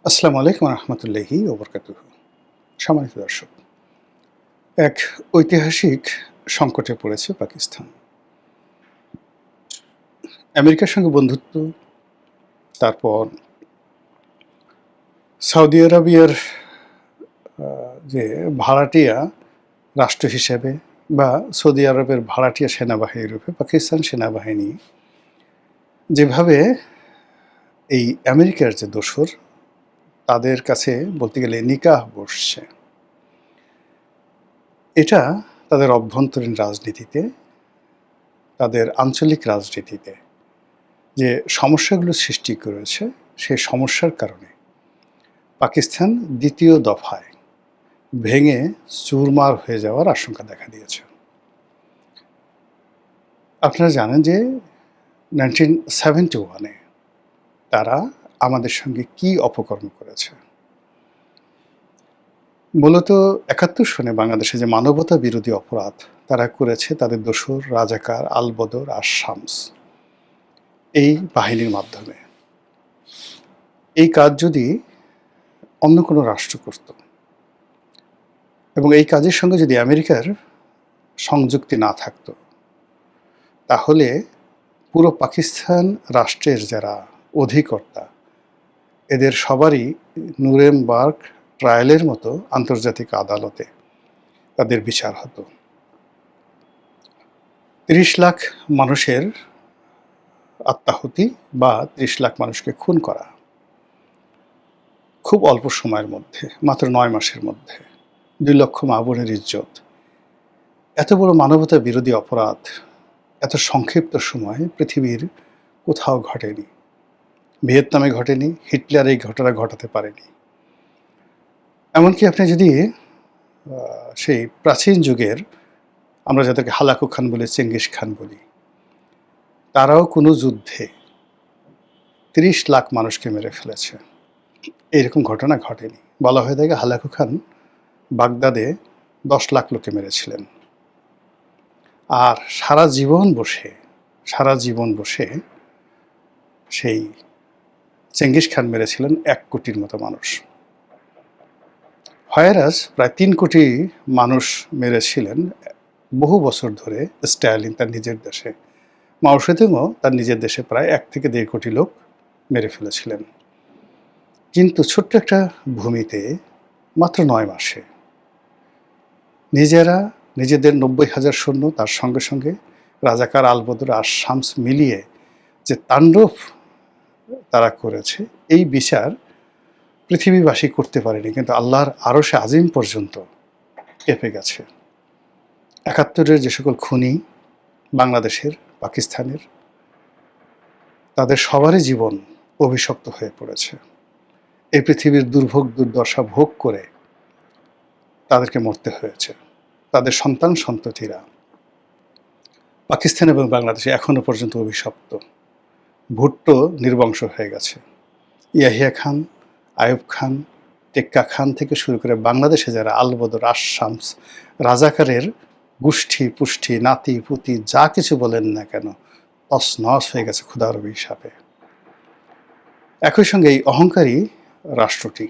আসসালামু আলাইকুম রহমতুল্লাহি ওবরকাতুহু। সম্মানিত দর্শক, এক ঐতিহাসিক সংকটে পড়েছে পাকিস্তান। আমেরিকার সঙ্গে বন্ধুত্ব, তারপর সৌদি আরবিয়ার যে ভাড়াটিয়া রাষ্ট্র হিসেবে বা সৌদি আরবের ভাড়াটিয়া সেনাবাহিনী রূপে পাকিস্তান সেনাবাহিনী যেভাবে এই আমেরিকার যে দোসর তাদের কাছে বলতে গেলে নিকাহ বসছে, এটা তাদের অভ্যন্তরীণ রাজনীতিতে, তাদের আঞ্চলিক রাজনীতিতে যে সমস্যাগুলো সৃষ্টি করেছে, সেই সমস্যার কারণে পাকিস্তান দ্বিতীয় দফায় ভেঙে চুরমার হয়ে যাওয়ার আশঙ্কা দেখা দিয়েছে। আপনারা জানেন যে 1971-এ তারা আমাদের সঙ্গে কি অপকর্ম করেছে। মূলত 71 সনে বাংলাদেশে যে মানবতা বিরোধী অপরাধ তারা করেছে, তাদের দোসর রাজাকার, আল-বদর আর শামস এই বাহিনীর মাধ্যমে। এই কাজ যদি অন্য কোনো রাষ্ট্র করত এবং এই কাজের সঙ্গে যদি আমেরিকার সংযুক্তি না থাকতো, তাহলে পুরো পাকিস্তান রাষ্ট্রের যারা অধিকর্তা, এদের সবারই নুরেমবার্গ ট্রায়ালের মতো আন্তর্জাতিক আদালতে তাদের বিচার হতো। ৩০ লাখ মানুষের আত্মাহুতি বা ৩০ লাখ মানুষকে খুন করা খুব অল্প সময়ের মধ্যে, মাত্র ৯ মাসের মধ্যে ২ লক্ষ মা বোনের ইজ্জত, এত বড় মানবতা বিরোধী অপরাধ এত সংক্ষিপ্ত সময়ে পৃথিবীর কোথাও ঘটেনি। ভিয়েতনামে ঘটেনি, হিটলার এই ঘটনা ঘটাতে পারেনি। এমনকি আপনি যদি সেই প্রাচীন যুগের, আমরা যাদেরকে হালাকু খান বলি, চেঙ্গিস খান বলি, তারাও কোনো যুদ্ধে ৩০ লাখ মানুষকে মেরে ফেলেছে, এইরকম ঘটনা ঘটেনি। বলা হয়ে থাকে হালাকু খান বাগদাদে ১০ লাখ লোককে মেরেছিলেন। আর সারা জীবন বসে সেই চেঙ্গিস খান মেরেছিলেন ১ কোটির মতো মানুষ। হয়ারাস প্রায় ৩ কোটি মানুষ মেরেছিলেন বহু বছর ধরে স্ট্যালিন তার নিজের দেশে। মাও সেতুংও তার নিজের দেশে প্রায় ১ থেকে ১.৫ কোটি লোক মেরে ফেলেছিলেন। কিন্তু ছোট্ট একটা ভূমিতে মাত্র ৯ মাসে নিজেদের ৯০,০০০ সৈন্য, তার সঙ্গে সঙ্গে রাজাকার, আল-বদর আর শামস মিলিয়ে যে তাণ্ডব তারা করেছে, এই বিচার পৃথিবীবাসী করতে পারেনি, কিন্তু আল্লাহর আরশে আজিম পর্যন্ত কেঁপে গেছে। ৭১-এর যে সকল খুনি বাংলাদেশের, পাকিস্তানের, তাদের সবারই জীবন অভিশপ্ত হয়ে পড়েছে। এই পৃথিবীর দুর্ভোগ দুর্দশা ভোগ করে তাদেরকে মরতে হয়েছে। তাদের সন্তান সন্ততিরা পাকিস্তান এবং বাংলাদেশে এখনো পর্যন্ত অভিশপ্ত। ভুট্টো নির্বংশ হয়ে গেছে। ইয়াহিয়া খান, আইয়ুব খান, টেক্কা খান থেকে শুরু করে বাংলাদেশে যারা আল-বদর, শামস, রাজাকারের গোষ্ঠী পুষ্টি, নাতি পুতি যা কিছু বলেন না কেন, তছনছ হয়ে গেছে খোদার অভিশাপে। একই সঙ্গে এই অহংকারী রাষ্ট্রটি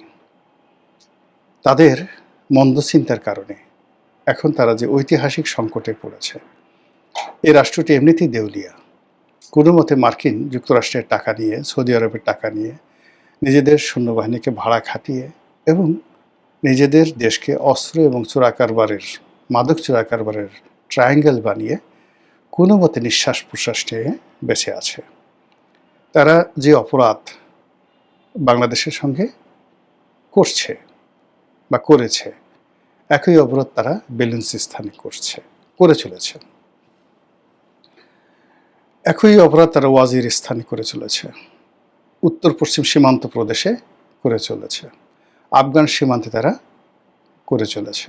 তাদের মন্দ চিন্তার কারণে এখন তারা যে ঐতিহাসিক সংকটে পড়েছে। এই রাষ্ট্রটি এমনিতেই দেউলিয়া। কোনো মতে মার্কিন যুক্তরাষ্ট্রের টাকা নিয়ে, সৌদি আরবের টাকা নিয়ে, নিজেদের সৈন্যবাহিনীকে ভাড়া খাটিয়ে এবং নিজেদের দেশকে অস্ত্র এবং মাদক চোরাকারবারের ট্রায়াঙ্গেল বানিয়ে কোনো মতে নিঃশ্বাস প্রশ্বাস নিয়ে বেঁচে আছে। তারা যে অপরাধ বাংলাদেশের সঙ্গে করছে বা করেছে, একই অপরাধ তারা বেলুচিস্তানে করে চলেছে। একই অপরাধ তারা ওয়াজিরিস্তানে করে চলেছে, উত্তর পশ্চিম সীমান্ত প্রদেশে করে চলেছে, আফগান সীমান্তে তারা করে চলেছে।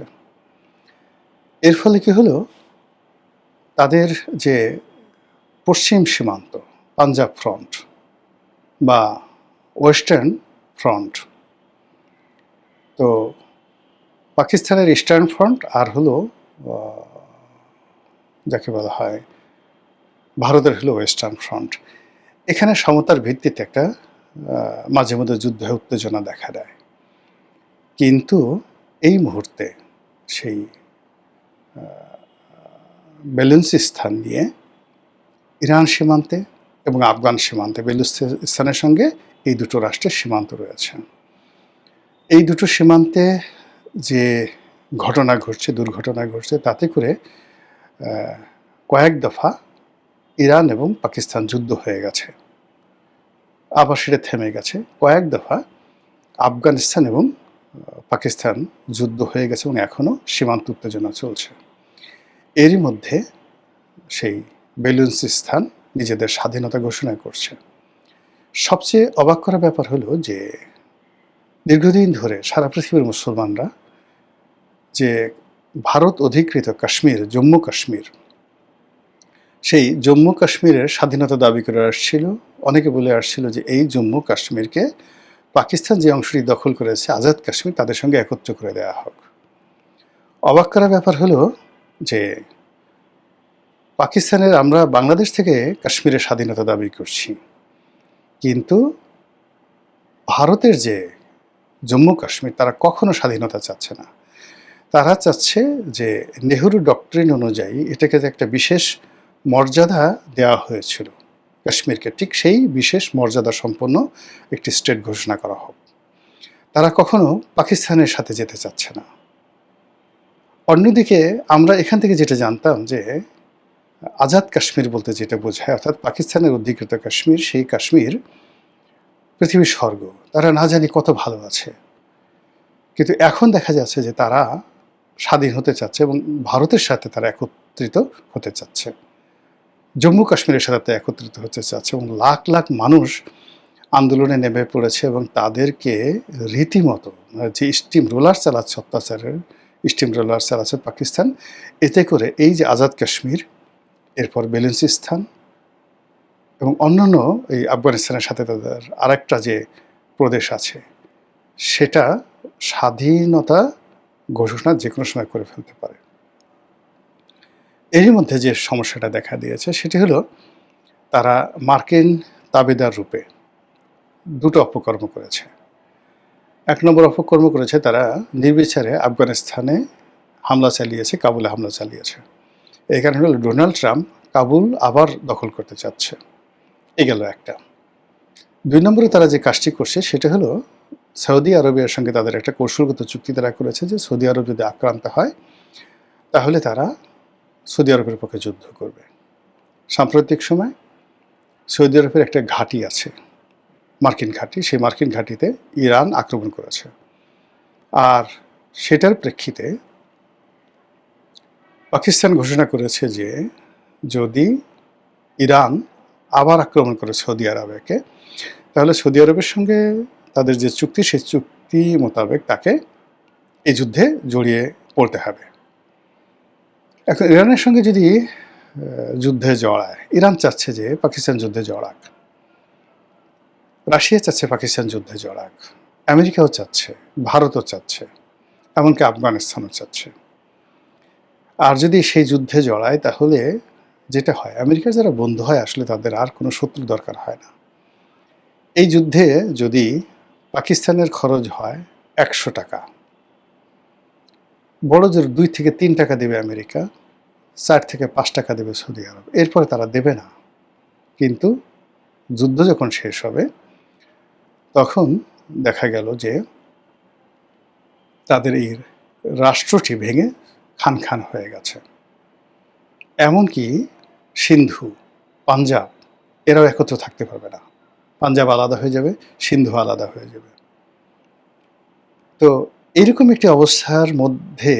এর ফলে কি হলো, তাদের যে পশ্চিম সীমান্ত, পাঞ্জাব ফ্রন্ট বা ওয়েস্টার্ন ফ্রন্ট, তো পাকিস্তানের ইস্টার্ন ফ্রন্ট আর হলো যাকে বলা হয় ভারতের হলো ওয়েস্টার্ন ফ্রন্ট। এখানে সমতার ভিত্তিতে একটা মাঝে মধ্যে যুদ্ধ উত্তেজনা দেখা দেয়, কিন্তু এই মুহূর্তে সেই বেলুচিস্তান নিয়ে ইরান সীমান্তে এবং আফগান সীমান্তে, বেলুচিস্তানের সঙ্গে এই দুটো রাষ্ট্রের সীমান্ত রয়েছে। এই দুটো সীমান্তে যে ঘটনা ঘটছে, দুর্ঘটনা ঘটছে, তাতে করে কয়েক দফা ইরান এবং পাকিস্তান যুদ্ধ হয়ে গেছে, আবার সেটা থেমে গেছে। কয়েক দফা আফগানিস্তান এবং পাকিস্তান যুদ্ধ হয়ে গেছে এবং এখনও সীমান্ত উত্তেজনা চলছে। এরই মধ্যে সেই বেলুচিস্তান নিজেদের স্বাধীনতা ঘোষণা করছে। সবচেয়ে অবাক করা ব্যাপার হলো যে দীর্ঘদিন ধরে সারা পৃথিবীর মুসলমানরা যে ভারত অধিকৃত কাশ্মীর, জম্মু কাশ্মীর, সেই জম্মু কাশ্মীরের স্বাধীনতা দাবি করে আসছিল। অনেকে বলে আসছিল যে এই জম্মু কাশ্মীরকে পাকিস্তান যে অংশটি দখল করেছে, আজাদ কাশ্মীর, তাদের সঙ্গে একত্র করে দেওয়া হোক। অবাক করা ব্যাপার হলো যে পাকিস্তানের, আমরা বাংলাদেশ থেকে কাশ্মীরের স্বাধীনতা দাবি করছি, কিন্তু ভারতের যে জম্মু কাশ্মীর, তারা কখনো স্বাধীনতা চাচ্ছে না। তারা চাচ্ছে যে নেহরু ডক্ট্রিন অনুযায়ী এটাকে যে একটা বিশেষ মর্যাদা দেওয়া হয়েছিল কাশ্মীরকে, ঠিক সেই বিশেষ মর্যাদা সম্পন্ন একটি স্টেট ঘোষণা করা হোক। তারা কখনো পাকিস্তানের সাথে যেতে চাচ্ছে না। অন্যদিকে আমরা এখান থেকে যেটা জানতাম যে আজাদ কাশ্মীর বলতে যেটা বোঝায়, অর্থাৎ পাকিস্তানের অধিকৃত কাশ্মীর, সেই কাশ্মীর পৃথিবীর স্বর্গ, তারা না জানি কত ভালো আছে। কিন্তু এখন দেখা যাচ্ছে যে তারা স্বাধীন হতে চাচ্ছে এবং ভারতের সাথে তারা একত্রিত হতে চাচ্ছে, জম্মু কাশ্মীরের সাথে একত্রিত হতে চাচ্ছে, এবং লাখ লাখ মানুষ আন্দোলনে নেমে পড়েছে এবং তাদেরকে রীতিমতো যে স্টিম রোলার চালাচ্ছে, অত্যাচারের স্টিম রোলার চালাচ্ছে পাকিস্তান, এতে করে এই যে আজাদ কাশ্মীর, এরপর বেলুচিস্তান এবং অন্যান্য এই আফগানিস্তানের সাথে তাদের আরেকটা যে প্রদেশ আছে, সেটা স্বাধীনতা ঘোষণা যে কোনো সময় করে ফেলতে পারে। এরই মধ্যে যে সমস্যাটা দেখা দিয়েছে সেটি হলো তারা মার্কিন তাবেদার রূপে দুটো অপকর্ম করেছে। এক নম্বর অপকর্ম করেছে, তারা নির্বিচারে আফগানিস্তানে হামলা চালিয়েছে, কাবুলে হামলা চালিয়েছে। এই কারণে হলো ডোনাল্ড ট্রাম্প কাবুল আবার দখল করতে চাচ্ছে। এ গেল একটা। দুই নম্বরে তারা যে কাজটি করছে সেটা হলো সৌদি আরবের সঙ্গে তাদের একটা কৌশলগত চুক্তি তারা করেছে যে সৌদি আরব যদি আক্রান্ত হয় তাহলে তারা সৌদি আরবের পক্ষে যুদ্ধ করবে। সাম্প্রতিক সময় সৌদি আরবের একটা ঘাঁটি আছে, মার্কিন ঘাঁটি, সেই মার্কিন ঘাঁটিতে ইরান আক্রমণ করেছে। আর সেটার প্রেক্ষিতে পাকিস্তান ঘোষণা করেছে যে যদি ইরান আবার আক্রমণ করে সৌদি আরবকে, তাহলে সৌদি আরবের সঙ্গে তাদের যে চুক্তি, সেই চুক্তি মোতাবেক তাকে এই যুদ্ধে জড়িয়ে পড়তে হবে। এখন ইরানের সঙ্গে যদি যুদ্ধে জড়ায়, ইরান চাচ্ছে যে পাকিস্তান যুদ্ধে জড়াক, রাশিয়া চাচ্ছে পাকিস্তান যুদ্ধে জড়াক, আমেরিকাও চাচ্ছে, ভারতও চাচ্ছে, এমনকি আফগানিস্তানও চাচ্ছে। আর যদি সেই যুদ্ধে জড়ায় তাহলে যেটা হয়, আমেরিকার যারা বন্ধু হয় আসলে তাদের আর কোনো শত্রু দরকার হয় না। এই যুদ্ধে যদি পাকিস্তানের খরচ হয় 100 টাকা, বড় জোর 2 থেকে 3 টাকা দেবে আমেরিকা, 4 থেকে 5 টাকা দেবে সৌদি আরব, এরপরে তারা দেবে না। কিন্তু যুদ্ধ যখন শেষ হবে তখন দেখা গেল যে তাদের এই রাষ্ট্রটি ভেঙে খান খান হয়ে গেছে। এমনকি সিন্ধু, পাঞ্জাব, এরাও একত্র থাকতে পারবে না। পাঞ্জাব আলাদা হয়ে যাবে, সিন্ধু আলাদা হয়ে যাবে। তো এরকম একটি অবস্থার মধ্যে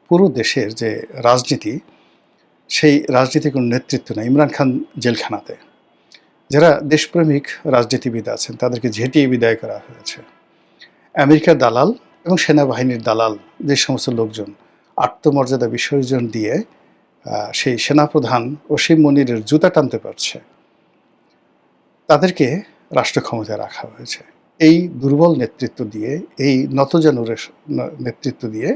পুরো দেশের যে রাজনীতি, সেই রাজনীতির কোনো নেতৃত্ব নেই। ইমরান খান জেলখানাতে, যারা দেশপ্রেমিক রাজনীতিবিদ আছেন তাদেরকে ঝেঁটিয়ে বিদায় করা হয়েছে। আমেরিকার দালাল এবং সেনাবাহিনীর দালাল যে সমস্ত লোকজন আত্মমর্যাদা বিসর্জন দিয়ে সেই সেনাপ্রধান ওসিম মনিরের জুতা টানতে পারছে, তাদেরকে রাষ্ট্র ক্ষমতায় রাখা হয়েছে। এই দুর্বল নেতৃত্ব দিয়ে, এই নতজানুরের নেতৃত্ব দিয়ে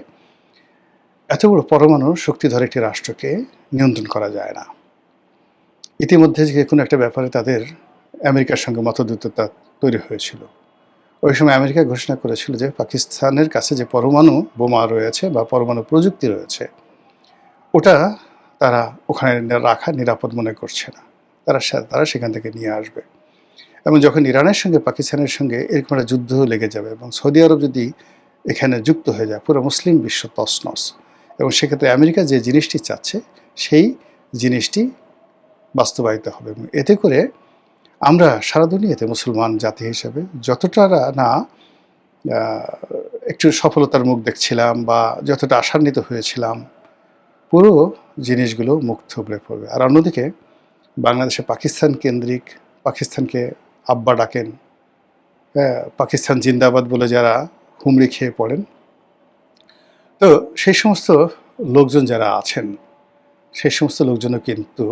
এত বড় পরমাণু শক্তিধর একটি রাষ্ট্রকে নিয়ন্ত্রণ করা যায় না। ইতিমধ্যে যে কোনো একটা ব্যাপারে তাদের আমেরিকার সঙ্গে মতদ্বৈততা তৈরি হয়েছিল। ওই সময় আমেরিকা ঘোষণা করেছিল যে পাকিস্তানের কাছে যে পরমাণু বোমা রয়েছে বা পরমাণু প্রযুক্তি রয়েছে, ওটা তারা ওখানে রাখা নিরাপদ মনে করছে না। তারা সেখান থেকে নিয়ে আসবে। এবং যখন ইরানের সঙ্গে পাকিস্তানের সঙ্গে এরকম একটা যুদ্ধ লেগে যাবে এবং সৌদি আরব যদি এখানে যুক্ত হয়ে যায়, পুরো মুসলিম বিশ্ব তছনছ। এবং সেক্ষেত্রে আমেরিকা যে জিনিসটি চাচ্ছে সেই জিনিসটি বাস্তবায়িত হবে। এবং এতে করে আমরা সারা দুনিয়াতে মুসলমান জাতি হিসেবে যতটা না একটু সফলতার মুখ দেখছিলাম বা যতটা আশান্বিত হয়েছিলাম, পুরো জিনিসগুলো মুখ থুবড়ে পড়বে। আর অন্যদিকে বাংলাদেশে পাকিস্তান কেন্দ্রিক, পাকিস্তানকে আব্বা ডাকেন, পাকিস্তান জিন্দাবাদ বলে যারা হুমড়ি খেয়ে পড়েন, তো সেই সমস্ত লোকজন যারা আছেন, সেই সমস্ত লোকজনও কিন্তু